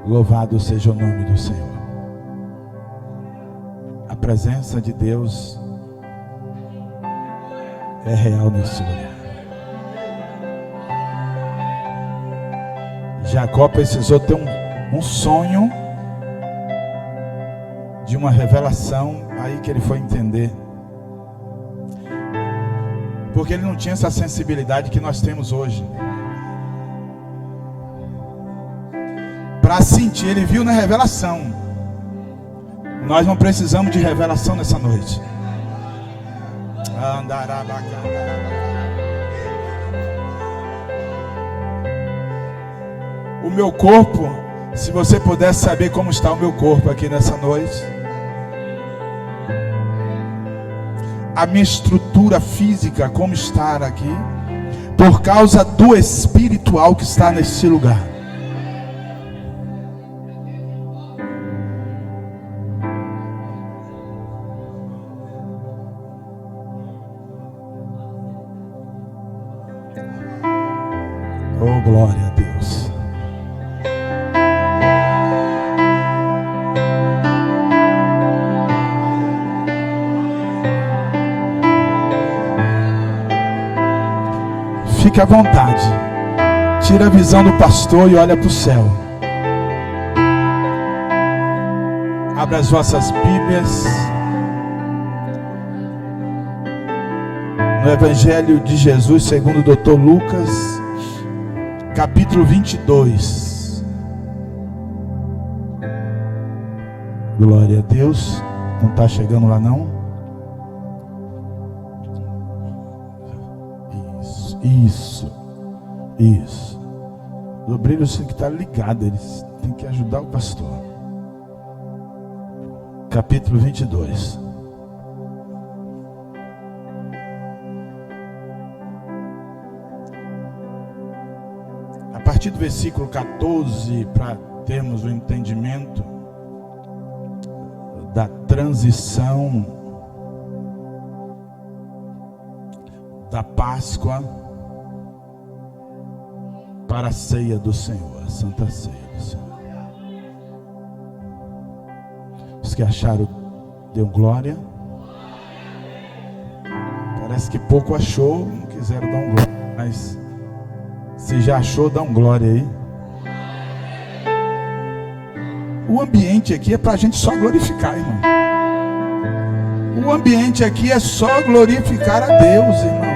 Louvado seja o nome do Senhor. A presença de Deus é real nesse lugar. Jacó precisou ter um sonho de uma revelação, aí que ele foi entender. Porque ele não tinha essa sensibilidade que nós temos hoje. Para sentir, ele viu na revelação. Nós não precisamos de revelação nessa noite. O meu corpo, se você pudesse saber como está o meu corpo aqui nessa noite, a minha estrutura física como está aqui, por causa do espiritual que está nesse lugar. Oh, glória a Deus. Fique à vontade. Tira a visão do pastor e olha para o céu. Abra as vossas Bíblias no Evangelho de Jesus segundo o Dr. Lucas, capítulo 22. Glória a Deus. Não está chegando lá não? Isso. O brilho tem que estar ligado. Eles têm que ajudar o pastor. Capítulo 22. A partir do versículo 14, para termos o entendimento da transição da Páscoa para a ceia do Senhor, a Santa Ceia do Senhor. Os que acharam, deu glória. Parece que pouco achou, não quiseram dar um glória, mas se já achou, dá um glória aí. O ambiente aqui é para a gente só glorificar, irmão. O ambiente aqui é só glorificar a Deus, irmãos.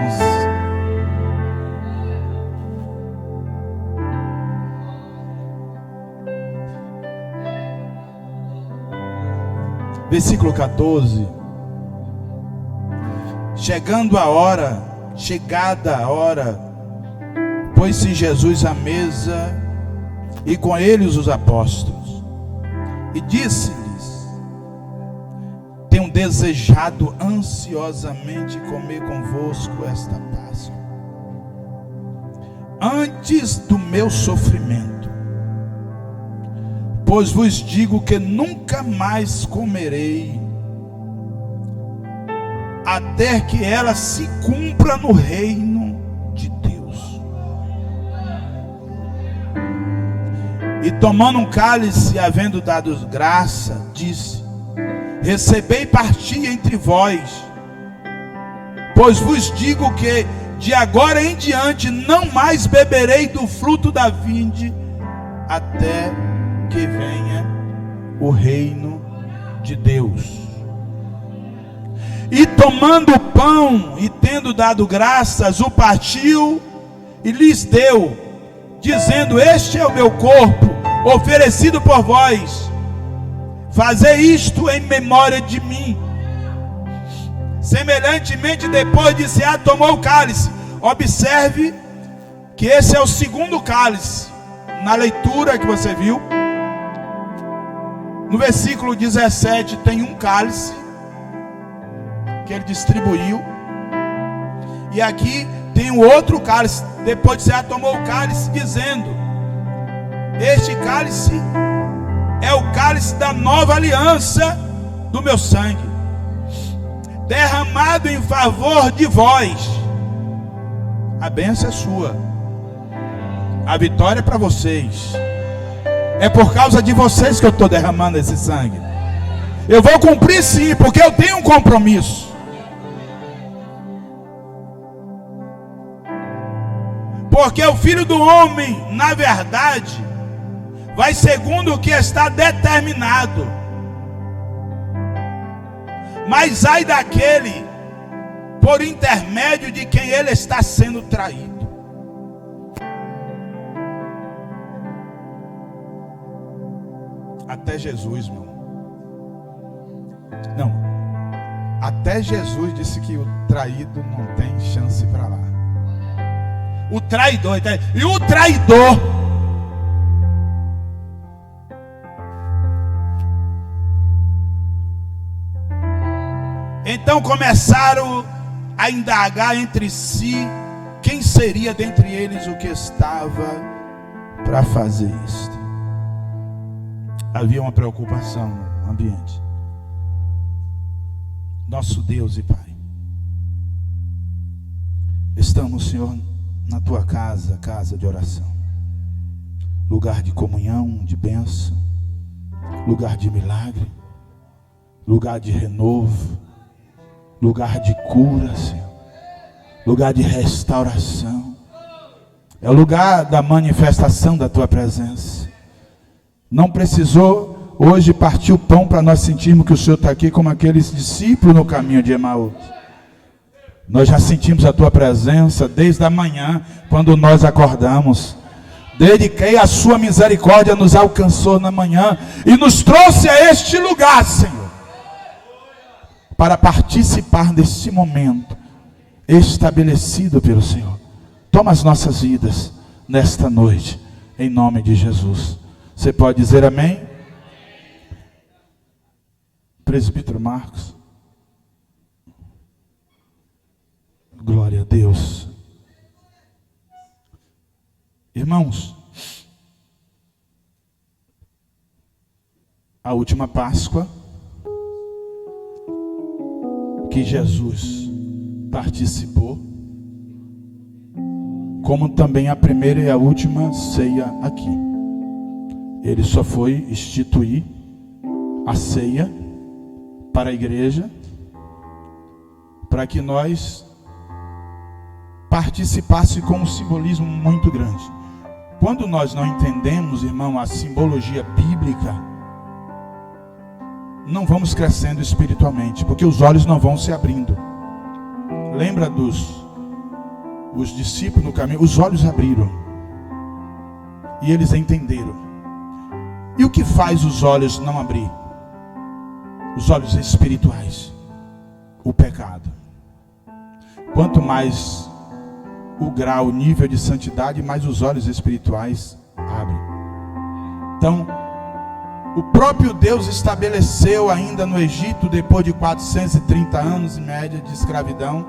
Versículo 14. Chegada a hora, pôs-se Jesus à mesa e com eles os apóstolos, e disse-lhes: tenho desejado ansiosamente comer convosco esta Páscoa, antes do meu sofrimento. Pois vos digo que nunca mais comerei, até que ela se cumpra no reino de Deus. E tomando um cálice, havendo dado graça, disse: recebei e parti entre vós, pois vos digo que de agora em diante não mais beberei do fruto da vinde, até que venha o reino de Deus. E tomando o pão e tendo dado graças, o partiu e lhes deu, dizendo: este é o meu corpo, oferecido por vós, fazei isto em memória de mim. Semelhantemente, depois de cear, tomou o cálice. Observe que esse é o segundo cálice, na leitura que você viu. No versículo 17 tem um cálice que ele distribuiu, e aqui tem um outro cálice. Depois de cear, tomou o cálice, dizendo: este cálice é o cálice da nova aliança do meu sangue, derramado em favor de vós. A bênção é sua, a vitória é para vocês. É por causa de vocês que eu estou derramando esse sangue. Eu vou cumprir sim, porque eu tenho um compromisso. Porque o Filho do Homem, na verdade, vai segundo o que está determinado. Mas ai daquele por intermédio de quem ele está sendo traído. Até Jesus, meu. Não. Até Jesus disse que o traído não tem chance para lá. O traidor. E o traidor. Então começaram a indagar entre si quem seria dentre eles o que estava para fazer isto. Havia uma preocupação no ambiente. Nosso Deus e Pai, estamos, Senhor, na tua casa, casa de oração, lugar de comunhão, de bênção, lugar de milagre, lugar de renovo, lugar de cura, Senhor, lugar de restauração. É o lugar da manifestação da tua presença. Não precisou hoje partir o pão para nós sentirmos que o Senhor está aqui como aqueles discípulos no caminho de Emaús. Nós já sentimos a tua presença desde a manhã, quando nós acordamos. Desde que a sua misericórdia nos alcançou na manhã e nos trouxe a este lugar, Senhor, para participar desse momento estabelecido pelo Senhor. Toma as nossas vidas nesta noite, em nome de Jesus. Você pode dizer amém? Presbítero Marcos. Glória a Deus. Irmãos, a última Páscoa que Jesus participou, como também a primeira e a última ceia aqui. Ele só foi instituir a ceia para a igreja, para que nós participássemos com um simbolismo muito grande. Quando nós não entendemos, irmão, a simbologia bíblica, não vamos crescendo espiritualmente, porque os olhos não vão se abrindo. Lembra os discípulos no caminho? Os olhos abriram e eles entenderam. E o que faz os olhos não abrir? Os olhos espirituais. O pecado. Quanto mais o grau, o nível de santidade, mais os olhos espirituais abrem. Então, o próprio Deus estabeleceu ainda no Egito, depois de 430 anos em média de escravidão.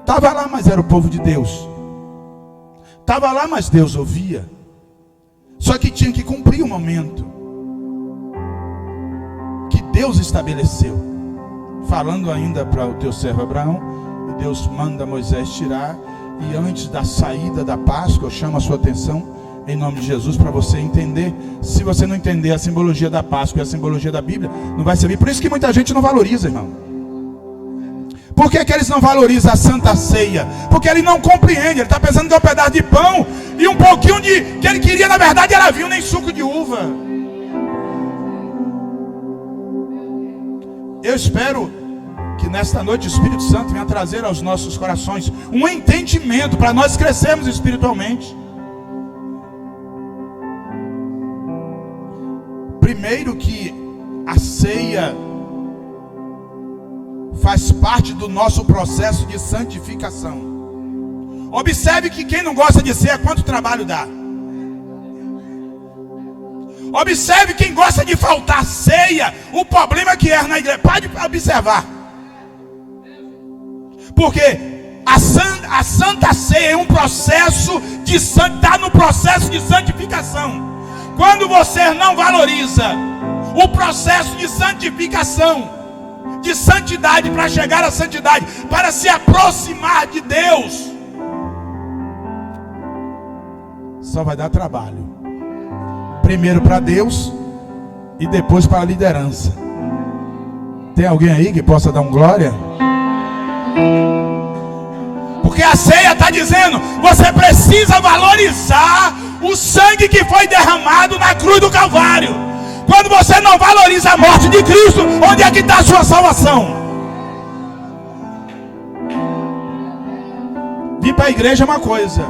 Estava lá, mas era o povo de Deus. Estava lá, mas Deus ouvia. Só que tinha que cumprir o momento que Deus estabeleceu. Falando ainda para o teu servo Abraão, e Deus manda Moisés tirar. E antes da saída da Páscoa, eu chamo a sua atenção em nome de Jesus para você entender. Se você não entender a simbologia da Páscoa e a simbologia da Bíblia, não vai servir. Por isso que muita gente não valoriza, irmão. Por que eles não valorizam a Santa Ceia? Porque ele não compreende. Ele está pensando que é um pedaço de pão e um pouquinho de... que ele queria, na verdade, era vinho, nem suco de uva. Eu espero que nesta noite o Espírito Santo venha trazer aos nossos corações um entendimento para nós crescermos espiritualmente. Primeiro que a ceia faz parte do nosso processo de santificação. Observe que quem não gosta de ceia, quanto trabalho dá. Observe quem gosta de faltar ceia, o problema que é na igreja. Pode observar. Porque a Santa Ceia é um processo de está no processo de santificação. Quando você não valoriza o processo de santificação, de santidade, para chegar à santidade, para se aproximar de Deus, só vai dar trabalho. primeiro para Deus e depois para a liderança. Tem alguém aí que possa dar um glória? Porque a ceia está dizendo, você precisa valorizar o sangue que foi derramado na cruz do Calvário. Quando você não valoriza a morte de Cristo, onde é que está a sua salvação? Vir para a igreja é uma coisa,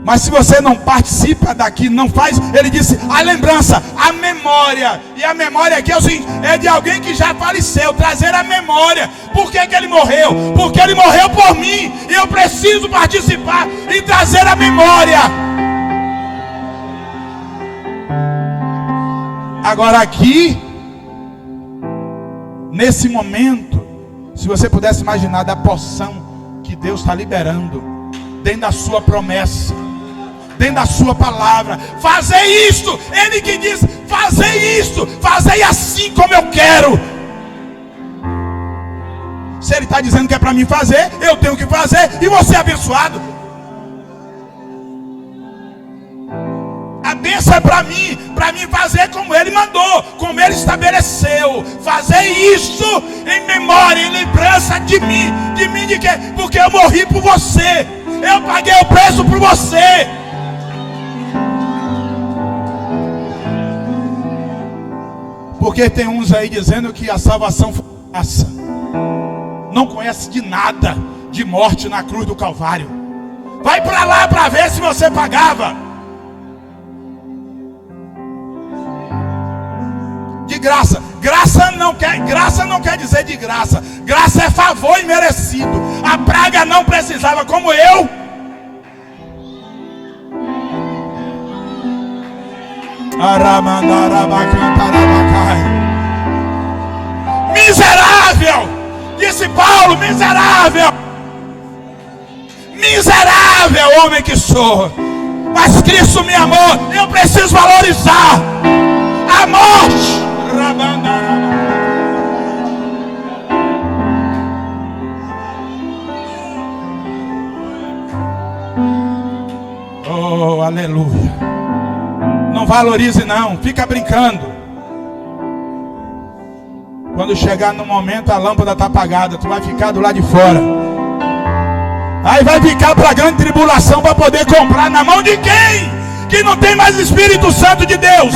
mas se você não participa daqui, não faz, ele disse, a lembrança, a memória. E a memória aqui é o seguinte, é de alguém que já faleceu, trazer a memória. Por que ele morreu? Porque ele morreu por mim, e eu preciso participar e trazer a memória. Agora aqui, nesse momento, se você pudesse imaginar da porção que Deus está liberando, dentro da sua promessa, dentro da sua palavra, fazei isto, ele que diz, fazei isto, fazei assim como eu quero. Se ele está dizendo que é para mim fazer, eu tenho que fazer, e você é abençoado. A bênção é para mim fazer como ele mandou, como ele estabeleceu. Fazei isto em memória, em lembrança de mim de quê? Porque eu morri por você, eu paguei o preço por você. Porque tem uns aí dizendo que a salvação foi graça, não conhece de nada de morte na cruz do Calvário. Vai para lá para ver se você pagava. De graça. Graça não quer dizer de graça. Graça é favor imerecido. A praga não precisava, como eu. Miserável, disse Paulo, miserável, homem que sou, mas Cristo me amou, eu preciso valorizar a morte. Oh, aleluia. Não valorize não, fica brincando. Quando chegar no momento a lâmpada está apagada, tu vai ficar do lado de fora. Aí vai ficar para a grande tribulação para poder comprar na mão de quem? Que não tem mais Espírito Santo de Deus.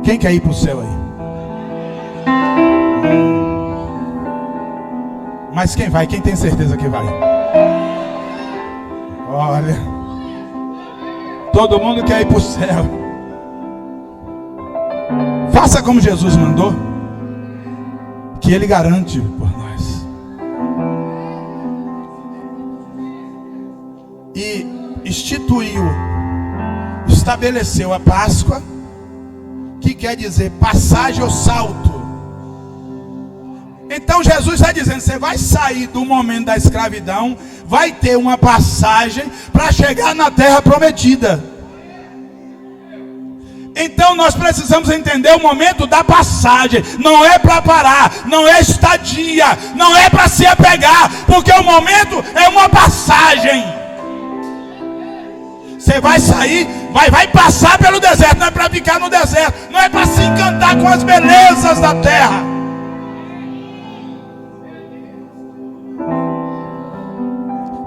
Quem quer ir para o céu aí? Mas quem vai? Quem tem certeza que vai? Olha, todo mundo quer ir para o céu. Faça como Jesus mandou, que Ele garante por nós. E estabeleceu a Páscoa, que quer dizer passagem ou salto. Então Jesus está dizendo, você vai sair do momento da escravidão, vai ter uma passagem para chegar na terra prometida. Então nós precisamos entender o momento da passagem. Não é para parar, não é estadia, não é para se apegar, porque o momento é uma passagem. Você vai sair, vai passar pelo deserto, não é para ficar no deserto, não é para se encantar com as belezas da terra.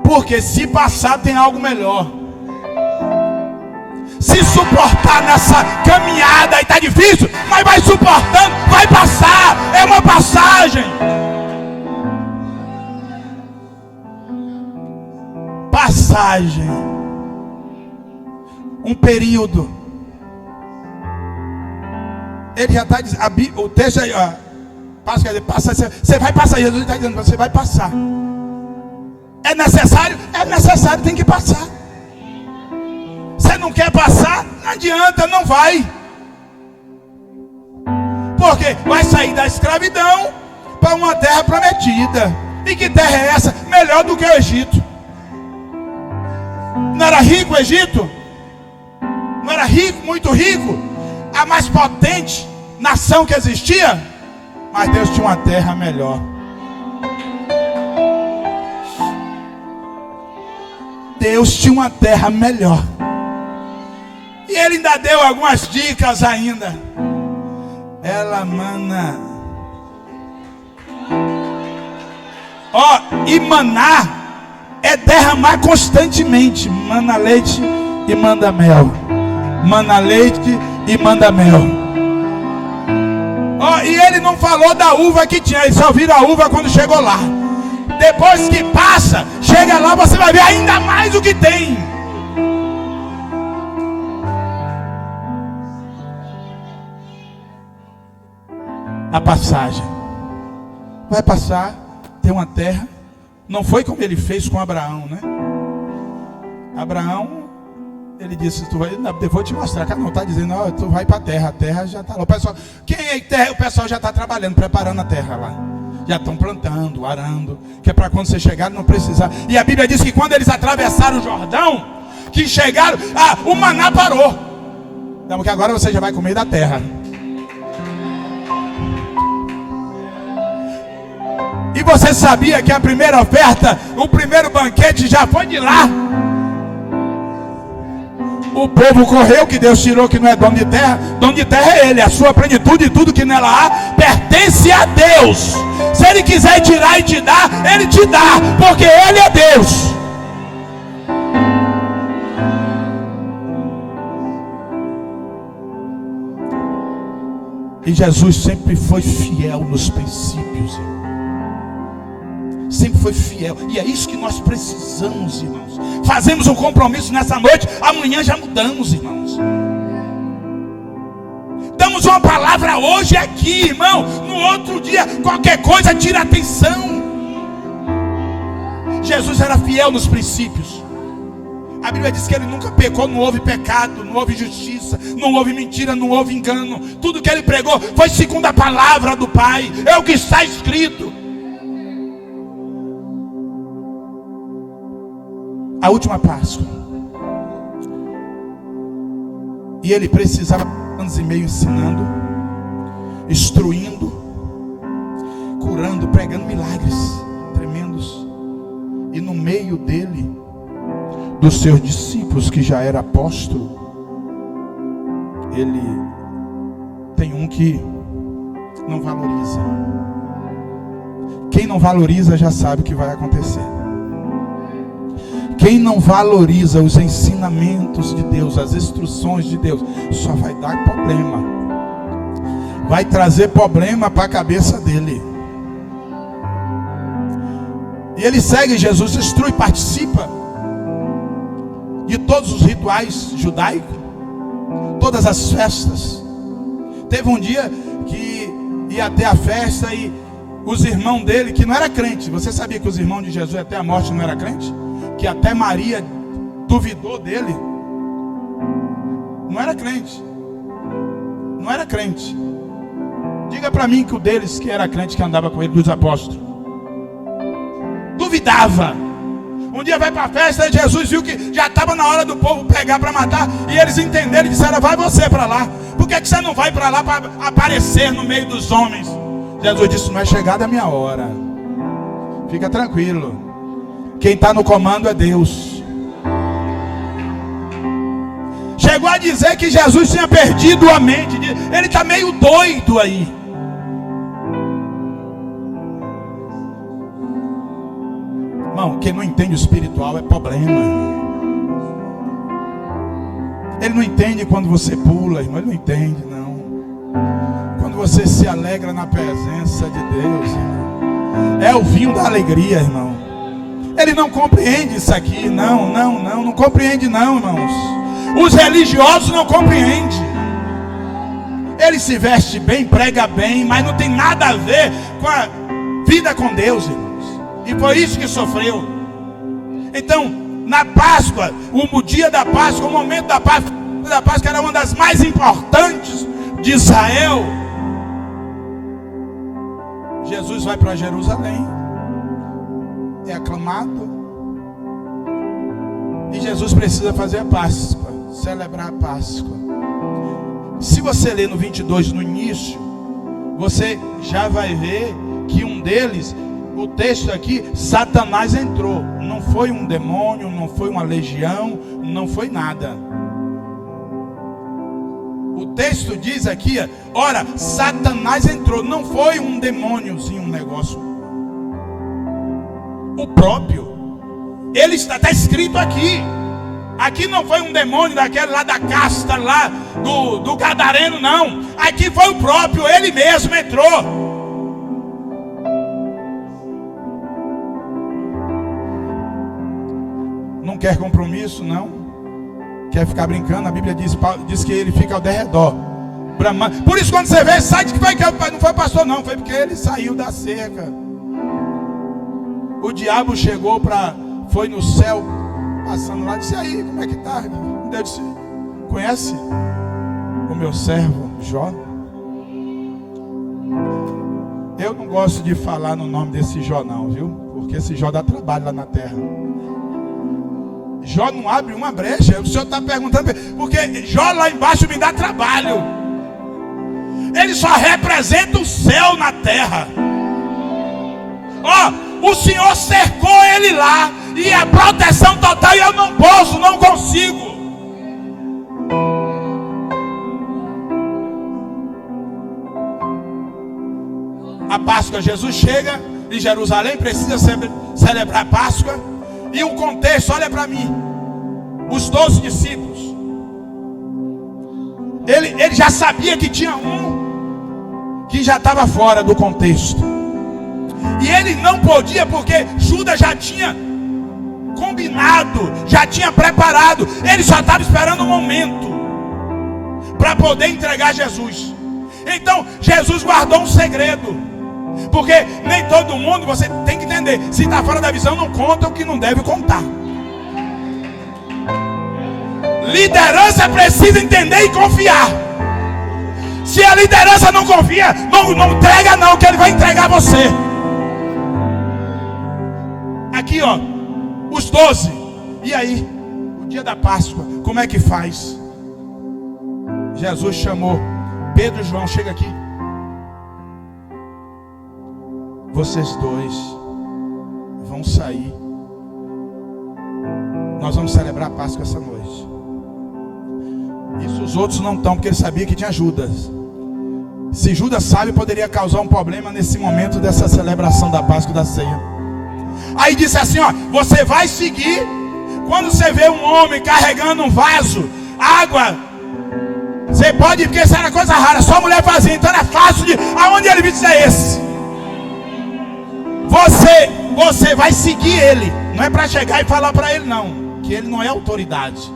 Porque se passar tem algo melhor. Se suportar nessa caminhada aí tá difícil, mas vai suportando, vai passar, é uma passagem. Passagem. Um período. Ele já está dizendo, o texto aí, você vai passar. Jesus está dizendo, você vai passar. É necessário? É necessário, tem que passar. Você não quer passar? Não adianta, não vai. Porque vai sair da escravidão para uma terra prometida. E que terra é essa? Melhor do que o Egito. Não era rico o Egito? Não era rico, muito rico? A mais potente nação que existia? Mas Deus tinha uma terra melhor. Deus tinha uma terra melhor. E Ele ainda deu algumas dicas ainda. Ela mana. E maná é derramar constantemente. Mana leite e manda mel. Mana leite e manda mel. E Ele não falou da uva que tinha. Eles só viram a uva quando chegou lá. Depois que passa, chega lá, você vai ver ainda mais o que tem. A passagem vai passar, tem uma terra. Não foi como Ele fez com Abraão, né? Abraão, Ele disse: tu vai, eu vou te mostrar. Cara, não está dizendo, tu vai para a terra já está lá. O pessoal, quem é terra? O pessoal já está trabalhando, preparando a terra lá. Já estão plantando, arando, que é para quando você chegar não precisar. E a Bíblia diz que quando eles atravessaram o Jordão, que chegaram, o maná parou. Então, porque agora você já vai comer da terra. E você sabia que a primeira oferta, o primeiro banquete já foi de lá? O povo correu, que Deus tirou, que não é dono de terra. Dono de terra é Ele, a sua plenitude e tudo que nela há pertence a Deus. Se Ele quiser tirar e te dar, Ele te dá, porque Ele é Deus. E Jesus sempre foi fiel nos princípios, irmão. Sempre foi fiel. E é isso que nós precisamos, irmãos. Fazemos um compromisso nessa noite, amanhã já mudamos, irmãos. Damos uma palavra hoje aqui, irmão. No outro dia, qualquer coisa tira atenção. Jesus era fiel nos princípios. A Bíblia diz que Ele nunca pecou, não houve pecado, não houve justiça, não houve mentira, não houve engano. Tudo que Ele pregou foi segundo a palavra do Pai. É o que está escrito. A última Páscoa. E Ele precisava 2 anos e meio ensinando, instruindo, curando, pregando milagres tremendos. E no meio dele, dos seus discípulos, que já era apóstolo, ele tem um que não valoriza. Quem não valoriza já sabe o que vai acontecer. Quem não valoriza os ensinamentos de Deus, as instruções de Deus, só vai dar problema. Vai trazer problema para a cabeça dele. E ele segue Jesus, instrui, participa de todos os rituais judaicos, todas as festas. Teve um dia que ia ter a festa e os irmãos dele, que não era crente. Você sabia que os irmãos de Jesus até a morte não era crente? Que até Maria duvidou dele. Não era crente. Não era crente. Diga para mim que o deles que era crente, que andava com ele, dos apóstolos, duvidava. Um dia vai para a festa e Jesus viu que já estava na hora do povo pegar para matar. E eles entenderam e disseram: vai você para lá. Por que você não vai para lá para aparecer no meio dos homens? Jesus disse: não é chegada a minha hora. Fica tranquilo. Quem está no comando é Deus. Chegou a dizer que Jesus tinha perdido a mente. Ele está meio doido aí. Irmão, quem não entende o espiritual é problema. Ele não entende quando você pula, irmão. Ele não entende, não. Quando você se alegra na presença de Deus, irmão, é o vinho da alegria, irmão. Ele não compreende isso aqui. Não compreende não, irmãos. Os religiosos não compreendem. Ele se veste bem, prega bem, mas não tem nada a ver com a vida com Deus, irmãos. E foi isso que sofreu. Então, na Páscoa, o dia da Páscoa, o momento da Páscoa era uma das mais importantes de Israel. Jesus vai para Jerusalém, é aclamado. E Jesus precisa fazer a Páscoa, celebrar a Páscoa. Se você ler no 22, no início, você já vai ver que um deles, o texto aqui, Satanás entrou. Não foi um demônio, não foi uma legião, não foi nada. O texto diz aqui, ora, Satanás entrou. Não foi um demôniozinho, um negócio. O próprio. Ele está escrito aqui. Aqui não foi um demônio daquele lá da casta, lá do gadareno, não. Aqui foi o próprio, ele mesmo entrou. Não quer compromisso, não. Quer ficar brincando, a Bíblia diz que ele fica ao derredor, bramando. Por isso quando você vê, sai de que foi que não foi pastor, não. Foi porque ele saiu da cerca. O diabo chegou foi no céu, passando lá, disse: aí, como é que tá? Deus disse: conhece o meu servo Jó? Eu não gosto de falar no nome desse Jó não, viu? Porque esse Jó dá trabalho lá na terra. Jó não abre uma brecha. O senhor está perguntando, porque Jó lá embaixo me dá trabalho. Ele só representa o céu na terra. O Senhor cercou ele lá, e a proteção total, e eu não posso, não consigo. A Páscoa, Jesus chega em Jerusalém, precisa celebrar a Páscoa. E o contexto, olha para mim, os 12 discípulos, ele já sabia que tinha um que já estava fora do contexto. E ele não podia, porque Judas já tinha combinado, já tinha preparado. Ele só estava esperando um momento para poder entregar Jesus. Então Jesus guardou um segredo, porque nem todo mundo, você tem que entender, se está fora da visão, não conta o que não deve contar. Liderança precisa entender e confiar. Se a liderança não confia, não entrega não, que ele vai entregar você. Aqui os 12. E aí, o dia da Páscoa, como é que faz? Jesus chamou Pedro e João: chega aqui. Vocês dois vão sair. Nós vamos celebrar a Páscoa essa noite. Isso os outros não estão, porque ele sabia que tinha Judas. Se Judas sabe, poderia causar um problema nesse momento dessa celebração da Páscoa, da ceia. Aí disse assim: você vai seguir. Quando você vê um homem carregando um vaso, água, você pode, porque isso era coisa rara, só a mulher fazia, então era fácil de, aonde ele me dizer esse? Você vai seguir ele. Não é para chegar e falar para ele não, que ele não é autoridade.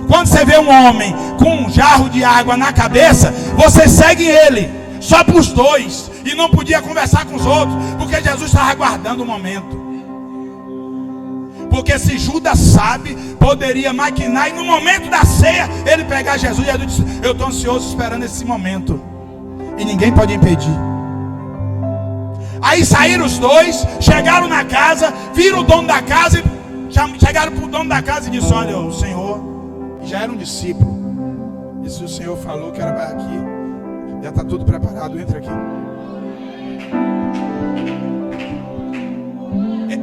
Quando você vê um homem com um jarro de água na cabeça, você segue ele, só para os dois. E não podia conversar com os outros, porque Jesus estava aguardando o momento. Porque se Judas sabe, poderia maquinar, e no momento da ceia ele pegar Jesus, e Jesus disse: eu estou ansioso esperando esse momento, e ninguém pode impedir. Aí saíram os dois, chegaram na casa, viram o dono da casa, chegaram para o dono da casa e disse: olha, o Senhor, já era um discípulo, e se o Senhor falou que era para aqui, já está tudo preparado, entra aqui.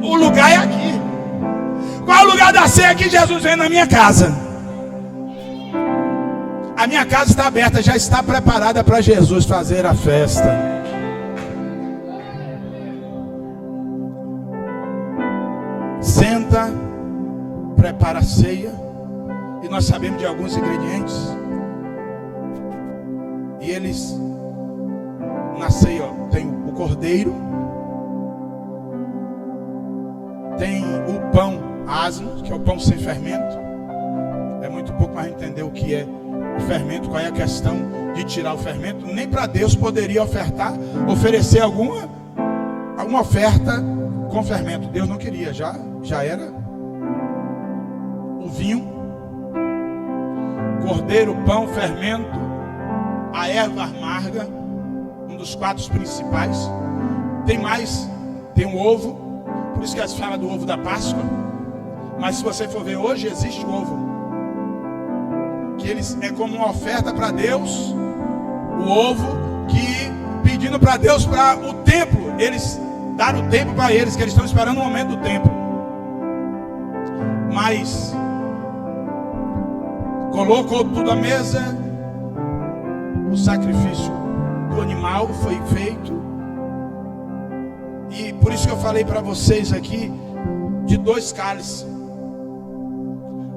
O lugar é aqui. Qual é o lugar da ceia que Jesus vem? Na minha casa. A minha casa está aberta, já está preparada para Jesus fazer a festa. Senta, prepara a ceia. E nós sabemos de alguns ingredientes. E eles, na ceia, tem o cordeiro, tem o pão asmo, que é o pão sem fermento. É muito pouco para entender o que é o fermento, qual é a questão de tirar o fermento. Nem para Deus poderia oferecer alguma oferta com fermento. Deus não queria, já era o vinho, cordeiro, pão, fermento, a erva amarga, um dos 4 principais. Tem mais, tem o ovo, por isso que se fala do ovo da Páscoa. Mas se você for ver hoje, existe o ovo, que eles é como uma oferta para Deus, o ovo, que pedindo para Deus para o templo, eles dar o tempo para eles, que eles estão esperando o momento do templo. Mas colocou tudo à mesa, o sacrifício do animal foi feito. E por isso que eu falei para vocês aqui de 2 cálices.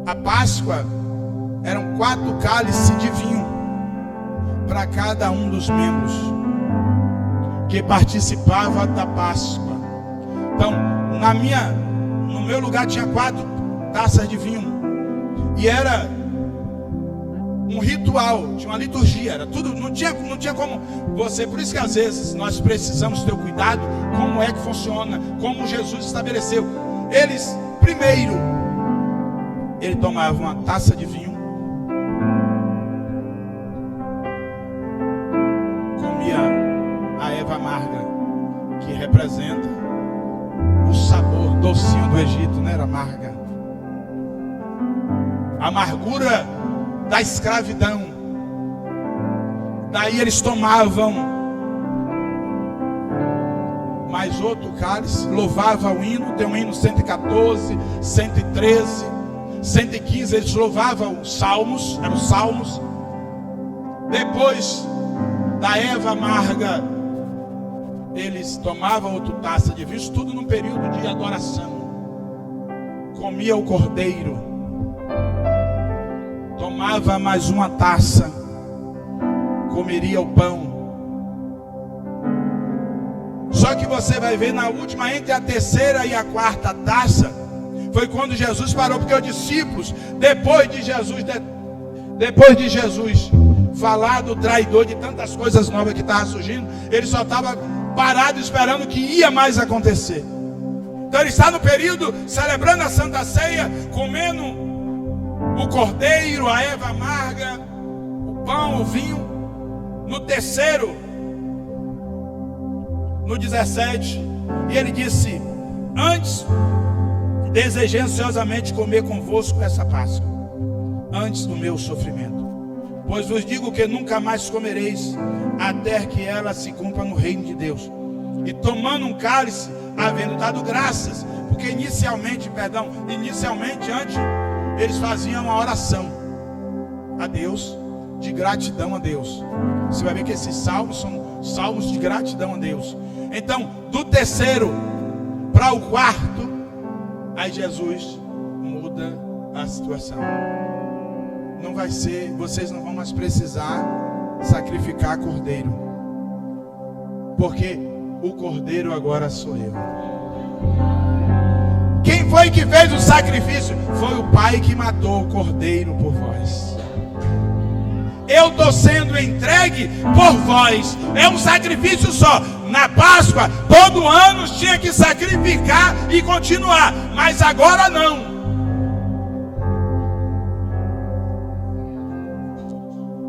A Páscoa eram 4 cálices de vinho para cada um dos membros que participava da Páscoa. Então, no meu lugar tinha 4 taças de vinho. E era um ritual, tinha uma liturgia, era tudo, não tinha como você, por isso que às vezes nós precisamos ter o cuidado, como é que funciona, como Jesus estabeleceu. Eles, primeiro, ele tomava uma taça de vinho, comia a erva amarga, que representa o sabor docinho do Egito, não era amarga, a amargura da escravidão. Daí eles tomavam mais outro cálice, louvava o hino, tem um hino 114, 113, 115, eles louvavam os salmos, eram os salmos. Depois da erva amarga, eles tomavam outra taça de vinho, tudo num período de adoração. Comia o cordeiro, tomava mais uma taça, comeria o pão. Só que você vai ver na última, entre a terceira e a quarta taça, foi quando Jesus parou, porque os discípulos, depois de Jesus falar do traidor, de tantas coisas novas que estavam surgindo, ele só estava parado esperando o que ia mais acontecer. Então ele está no período celebrando a Santa Ceia, comendo o cordeiro, a erva amarga, o pão, o vinho. No terceiro, no 17, e ele disse: antes desejei ansiosamente comer convosco essa Páscoa, antes do meu sofrimento. Pois vos digo que nunca mais comereis, até que ela se cumpra no reino de Deus. E tomando um cálice, havendo dado graças, porque inicialmente, antes, eles faziam uma oração a Deus, de gratidão a Deus. Você vai ver que esses salmos são salmos de gratidão a Deus. Então, do terceiro para o quarto, aí Jesus muda a situação. Não vai ser, vocês não vão mais precisar sacrificar cordeiro, porque o cordeiro agora sou eu. Quem foi que fez o sacrifício? Foi o Pai que matou o cordeiro por vós. Eu estou sendo entregue por vós. É um sacrifício só. Na Páscoa, todo ano tinha que sacrificar e continuar, mas agora não.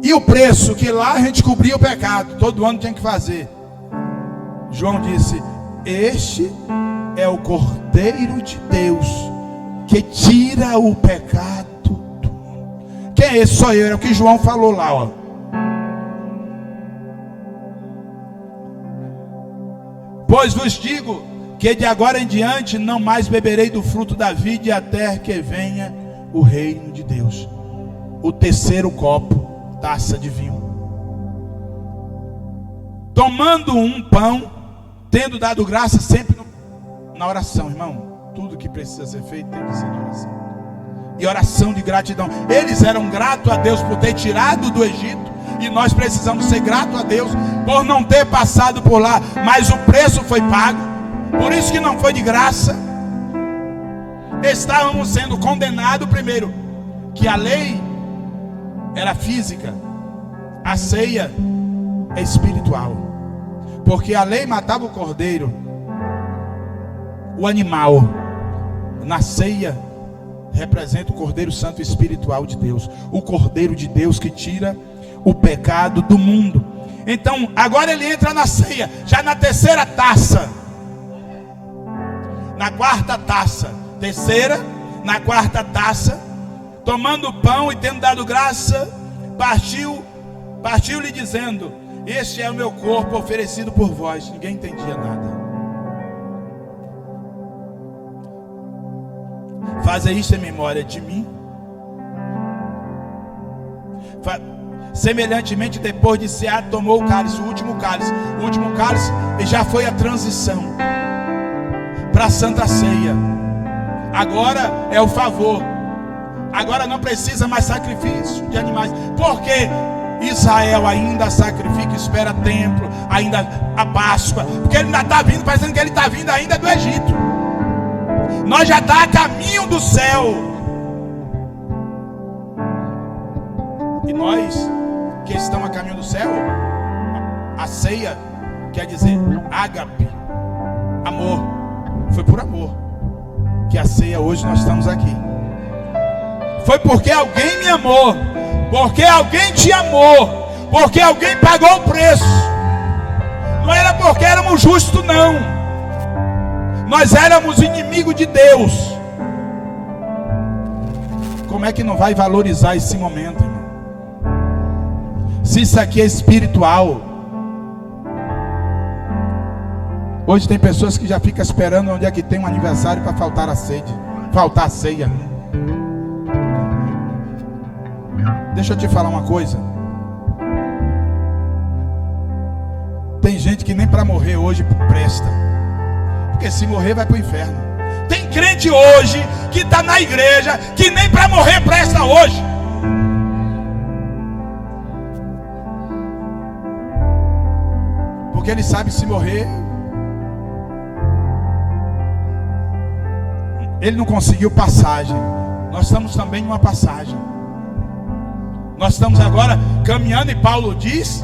E o preço, que lá a gente cobria o pecado, todo ano tinha que fazer. João disse: este é o Cordeiro de Deus, que tira o pecado do mundo. Quem é esse? Só eu, é o que João falou lá, ó. Pois vos digo que de agora em diante não mais beberei do fruto da vide, até que venha o reino de Deus. O terceiro copo, taça de vinho. Tomando um pão, tendo dado graça, sempre na oração, irmão. Tudo que precisa ser feito tem que ser de oração. E oração de gratidão. Eles eram gratos a Deus por ter tirado do Egito, e nós precisamos ser gratos a Deus por não ter passado por lá, mas o preço foi pago. Por isso que não foi de graça. Estávamos sendo condenados primeiro, que a lei era física, a ceia é espiritual. Porque a lei matava o cordeiro, o animal. Na ceia representa o Cordeiro Santo espiritual de Deus, o Cordeiro de Deus que tira o pecado do mundo. Então agora ele entra na ceia, já na terceira taça, na quarta taça, terceira, na quarta taça, tomando o pão e tendo dado graça, partiu-lhe dizendo: este é o meu corpo oferecido por vós. Ninguém entendia nada. Faze isto em memória de mim. Semelhantemente, depois de cear, tomou o cálice, o último cálice. O último cálice já foi a transição para a Santa Ceia. Agora é o favor. Agora não precisa mais sacrifício de animais. Porque Israel ainda sacrifica, espera templo, ainda a Páscoa. Porque ele ainda está vindo, parecendo que ele está vindo ainda do Egito. Nós já estamos a caminho do céu. E nós que estamos a caminho do céu, a ceia quer dizer ágape, amor. Foi por amor que a ceia hoje nós estamos aqui. Foi porque alguém me amou, porque alguém te amou, porque alguém pagou o preço. Não era porque éramos justos, não. Nós éramos inimigos de Deus. Como é que não vai valorizar esse momento, irmão? Se isso aqui é espiritual. Hoje tem pessoas que já ficam esperando onde é que tem um aniversário para faltar a ceia. Deixa eu te falar uma coisa. Tem gente que nem para morrer hoje presta. Porque se morrer vai para o inferno. Tem crente hoje que está na igreja que nem para morrer presta hoje. Porque ele sabe, se morrer, ele não conseguiu passagem. Nós estamos também em uma passagem. Nós estamos agora caminhando, e Paulo diz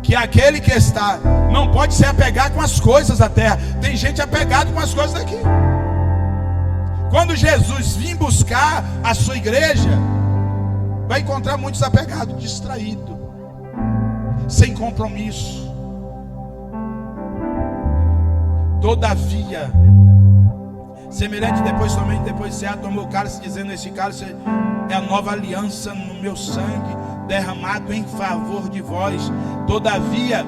que aquele que está não pode se apegar com as coisas da terra. Tem gente apegada com as coisas daqui. Quando Jesus vir buscar a sua igreja, vai encontrar muitos apegados, distraídos, sem compromisso. Todavia, semelhante, somente depois de cear, tomou o cálice, dizendo: este cálice é a nova aliança no meu sangue, derramado em favor de vós. Todavia,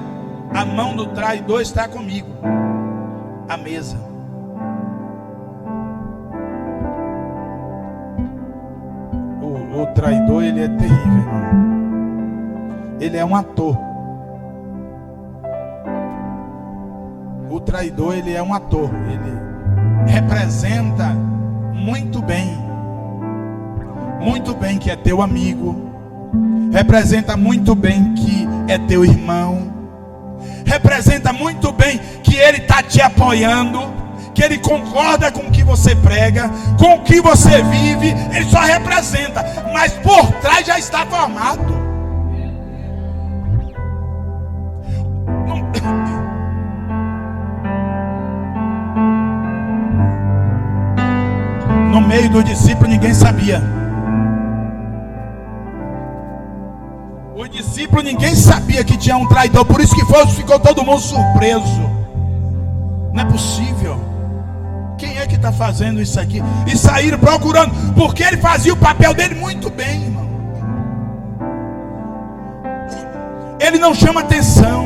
a mão do traidor está comigo, à mesa. O traidor, ele é terrível, irmão. Ele é um ator. O traidor, ele é um ator. Ele representa muito bem que é teu amigo. Representa muito bem que é teu irmão. Representa muito bem que ele está te apoiando, que ele concorda com o que você prega, com o que você vive. Ele só representa, mas por trás já está formado. No meio do discípulo ninguém sabia. O discípulo, ninguém sabia que tinha um traidor. Por isso que ficou todo mundo surpreso. Não é possível. Quem é que está fazendo isso aqui? E saíram procurando, porque ele fazia o papel dele muito bem, irmão. Ele não chama atenção.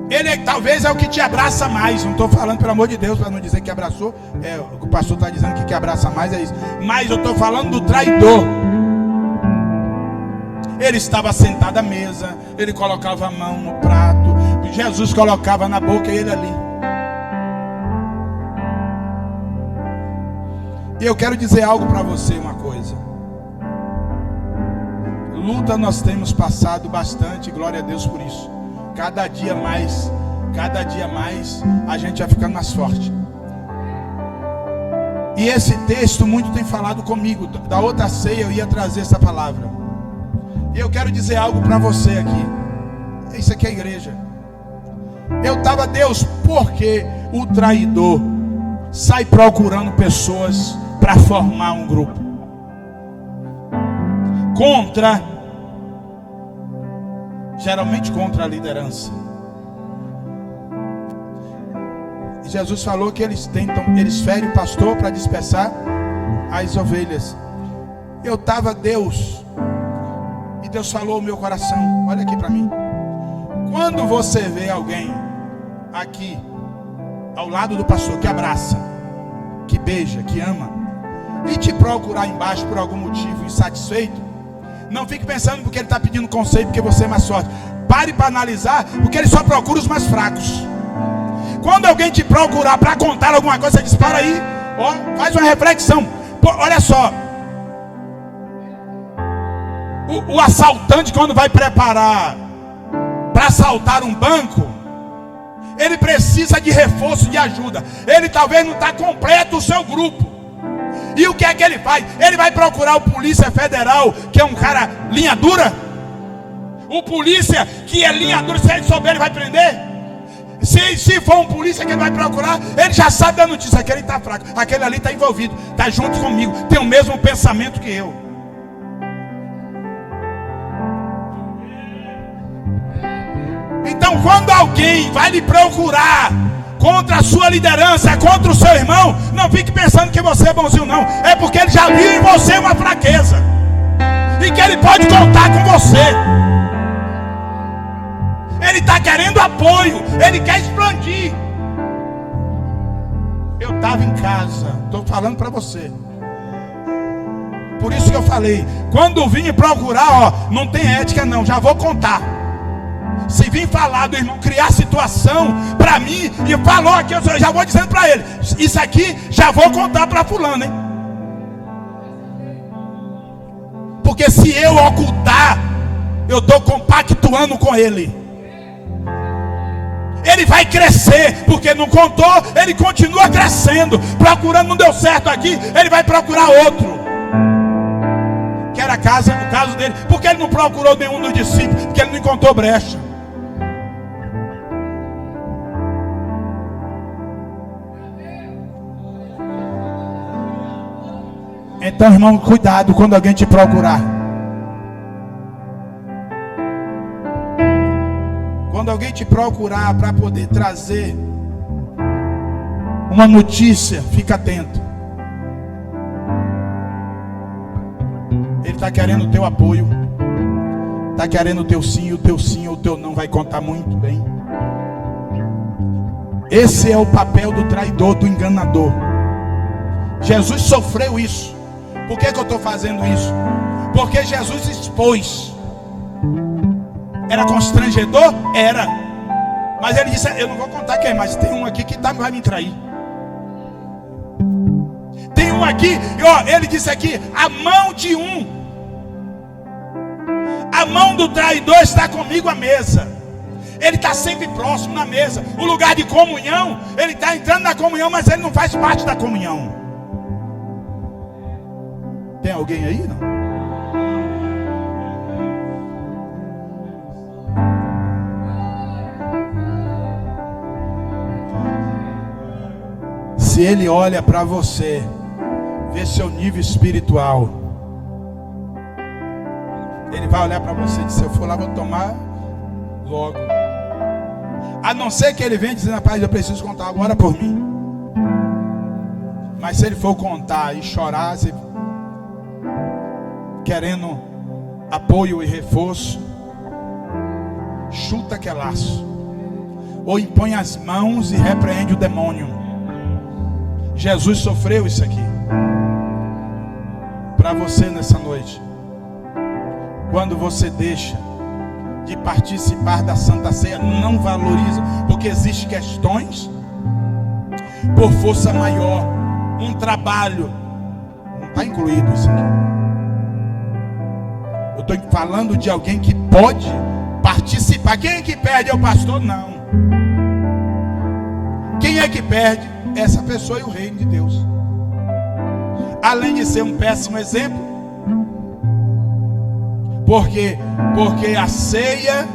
Ele talvez é o que te abraça mais. Não estou falando, pelo amor de Deus, para não dizer que abraçou. O pastor está dizendo que abraça mais, é isso. Mas eu estou falando do traidor. Ele estava sentado à mesa, ele colocava a mão no prato, Jesus colocava na boca e ele ali. E eu quero dizer algo para você, uma coisa. Luta nós temos passado bastante, glória a Deus por isso. Cada dia mais a gente vai ficando mais forte. E esse texto muito tem falado comigo. Da outra ceia eu ia trazer essa palavra. E eu quero dizer algo para você aqui. Isso aqui é a igreja. Deus, por que o traidor sai procurando pessoas para formar um grupo? Geralmente contra a liderança. Jesus falou que eles ferem o pastor para dispersar as ovelhas. Eu estava, e Deus falou ao meu coração: olha aqui para mim. Quando você vê alguém aqui ao lado do pastor que abraça, que beija, que ama, e te procurar embaixo por algum motivo insatisfeito, não fique pensando porque ele está pedindo conselho, porque você é mais forte. Pare para analisar, porque ele só procura os mais fracos. Quando alguém te procurar para contar alguma coisa, você diz: para aí, ó, faz uma reflexão. Pô, olha só, o assaltante, quando vai preparar para assaltar um banco, ele precisa de reforço, de ajuda. Ele talvez não está completo o seu grupo. E o que é que ele faz? Ele vai procurar o polícia federal, que é um cara linha dura. O polícia que é linha dura, se ele souber, ele vai prender. Se for um polícia que ele vai procurar, ele já sabe da notícia: aquele está fraco, aquele ali está envolvido, está junto comigo, tem o mesmo pensamento que eu. Então, quando alguém vai lhe procurar contra a sua liderança, contra o seu irmão, não fique pensando que você é bonzinho, não. É porque ele já viu em você uma fraqueza, e que ele pode contar com você. Ele está querendo apoio, ele quer expandir. Eu estava em casa, estou falando para você. Por isso que eu falei: quando vim procurar, ó, não tem ética não, já vou contar. Se vir falar do irmão, criar situação para mim, e falou aqui, eu já vou dizendo para ele: isso aqui já vou contar para fulano, hein? Porque se eu ocultar, eu estou compactuando com ele. Ele vai crescer, porque não contou, ele continua crescendo. Procurando, não deu certo aqui, ele vai procurar outro. Que era o caso dele. Porque ele não procurou nenhum dos discípulos? Porque ele não encontrou brecha. Então, irmão, cuidado quando alguém te procurar. Quando alguém te procurar para poder trazer uma notícia, fica atento. Ele está querendo o teu apoio, está querendo o teu sim ou o teu não vai contar muito bem. Esse é o papel do traidor, do enganador. Jesus sofreu isso. Por que eu estou fazendo isso? Porque Jesus expôs. Era constrangedor? Era. Mas ele disse: eu não vou contar quem, mas tem um aqui que vai me trair. Tem um aqui, e ó, ele disse aqui: a mão de um, a mão do traidor está comigo à mesa. Ele está sempre próximo na mesa. O lugar de comunhão, ele está entrando na comunhão, mas ele não faz parte da comunhão. Tem alguém aí, não? Se ele olha para você, vê seu nível espiritual, ele vai olhar para você e dizer: se eu for lá, vou tomar logo. A não ser que ele venha dizendo: rapaz, eu preciso contar agora por mim. Mas se ele for contar e chorar, querendo apoio e reforço, chuta que é laço, ou impõe as mãos e repreende o demônio. Jesus sofreu isso aqui para você nessa noite. Quando você deixa de participar da Santa Ceia, não valoriza, porque existem questões por força maior, um trabalho, não está incluído isso aqui. Eu estou falando de alguém que pode participar. Quem é que perde? É o pastor? Não. Quem é que perde? Essa pessoa e o reino de Deus. Além de ser um péssimo exemplo, porque a ceia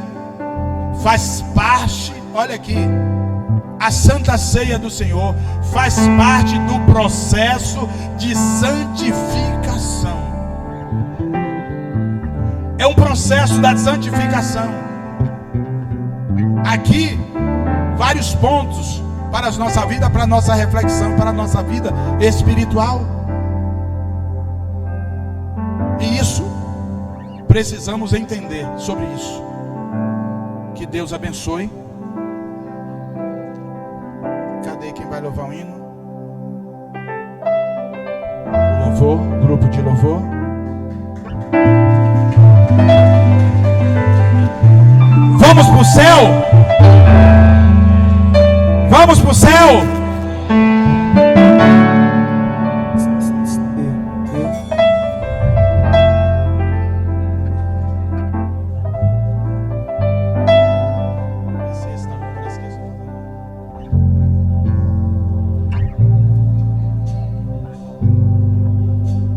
faz parte, olha aqui, a Santa Ceia do Senhor faz parte do processo de santificação. É um processo da santificação. Aqui, vários pontos para a nossa vida, para a nossa reflexão, para a nossa vida espiritual. E isso, precisamos entender sobre isso. Que Deus abençoe. Cadê quem vai louvar o hino? O louvor, grupo de louvor. Vamos para o céu. Vamos para o céu.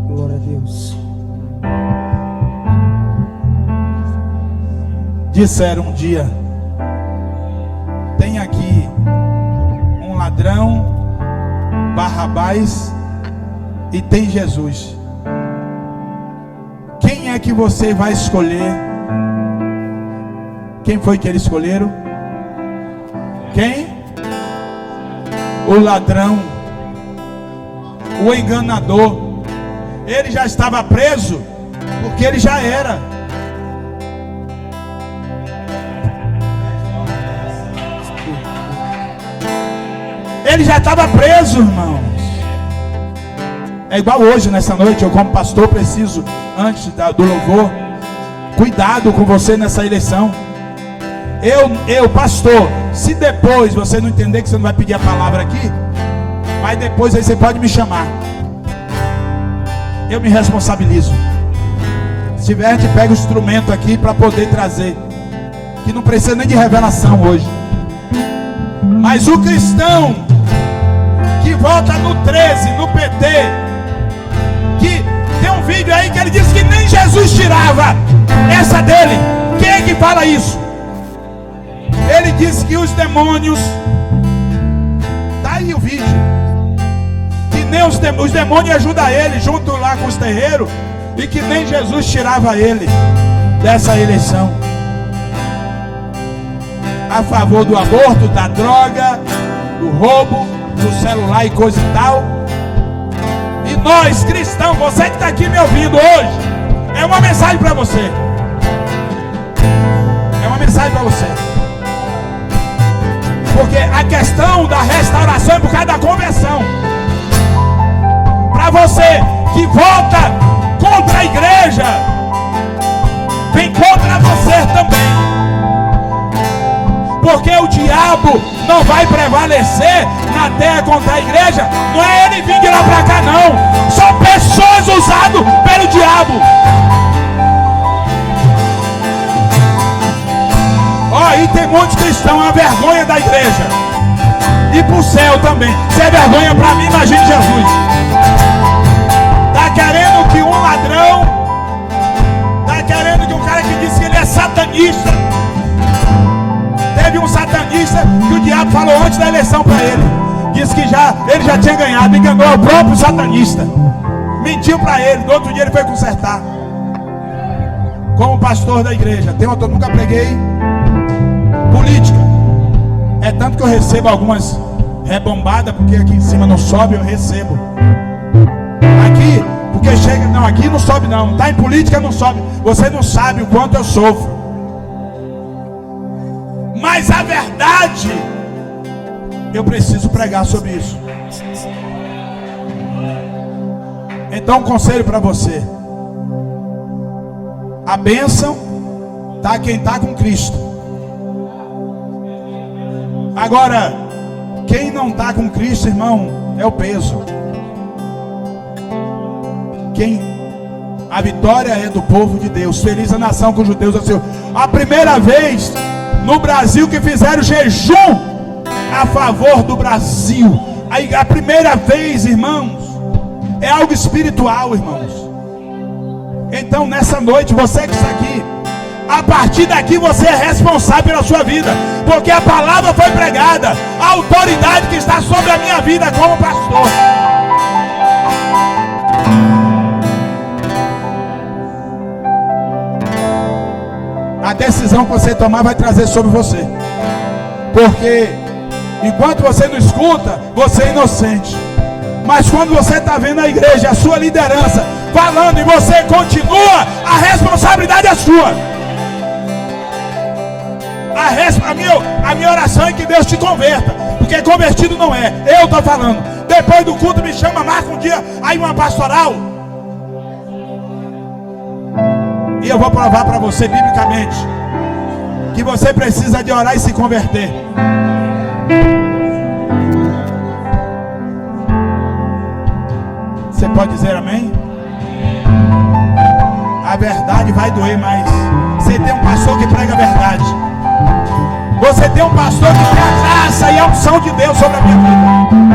Glória a Deus. Disseram um dia: tem aqui um ladrão, Barrabás, e tem Jesus. Quem é que você vai escolher? Quem foi que eles escolheram? Quem? O ladrão, o enganador. Ele já estava preso, porque ele já era. Ele já estava preso, irmãos. É igual hoje, nessa noite, eu como pastor preciso, antes do louvor, cuidado com você nessa eleição. Eu pastor, se depois você não entender que você não vai pedir a palavra aqui, mas depois aí você pode me chamar. Eu me responsabilizo. Se tiver, a gente pega o instrumento aqui para poder trazer, que não precisa nem de revelação hoje. Mas o cristão que vota no 13, no PT, que tem um vídeo aí que ele disse que nem Jesus tirava essa dele. Quem é que fala isso? Ele disse que os demônios, tá aí o vídeo, que nem os demônios ajudam ele junto lá com os terreiros, e que nem Jesus tirava ele dessa eleição. A favor do aborto, da droga, do roubo, do celular e coisa e tal. E nós cristãos, você que está aqui me ouvindo hoje, é uma mensagem para você. É uma mensagem para você. Porque a questão da restauração é por causa da conversão. Para você que vota contra a igreja, vem contra você também. Porque o diabo não vai prevalecer na terra contra a igreja. Não é ele vir de lá para cá, não. São pessoas usadas pelo diabo. Ó, e tem muitos cristãos, é uma vergonha da igreja. E pro céu também. Se é vergonha para mim, imagine Jesus. Tá querendo que um ladrão, tá querendo que um cara que disse que ele é satanista. Teve um satanista que o diabo falou antes da eleição para ele. Disse que ele já tinha ganhado, enganou o próprio satanista. Mentiu para ele, no outro dia ele foi consertar. Como pastor da igreja, eu nunca preguei política. É tanto que eu recebo algumas rebombadas, porque aqui em cima não sobe, eu recebo. Aqui, porque chega, não, aqui não sobe não. Tá em política, não sobe. Você não sabe o quanto eu sofro. Mas a verdade, eu preciso pregar sobre isso. Então, um conselho para você: a bênção tá quem está com Cristo. Agora, quem não está com Cristo, irmão, é o peso. A vitória é do povo de Deus. Feliz a nação com os judeus ao Senhor. A primeira vez no Brasil que fizeram jejum a favor do Brasil. A primeira vez, irmãos, é algo espiritual, irmãos. Então, nessa noite, você que está aqui, a partir daqui você é responsável pela sua vida, porque a palavra foi pregada, a autoridade que está sobre a minha vida como pastor. A decisão que você tomar vai trazer sobre você, porque Enquanto você não escuta, você é inocente. Mas quando você está vendo a igreja, a sua liderança falando e você continua, a responsabilidade é sua. A minha oração é que Deus te converta, porque convertido não é, eu estou falando. Depois do culto me chama, marca um dia aí uma pastoral, e eu vou provar para você biblicamente que você precisa de orar e se converter. Você pode dizer amém? A verdade vai doer, mas você tem um pastor que prega a verdade. Você tem um pastor que tem a graça e a unção de Deus sobre a minha vida.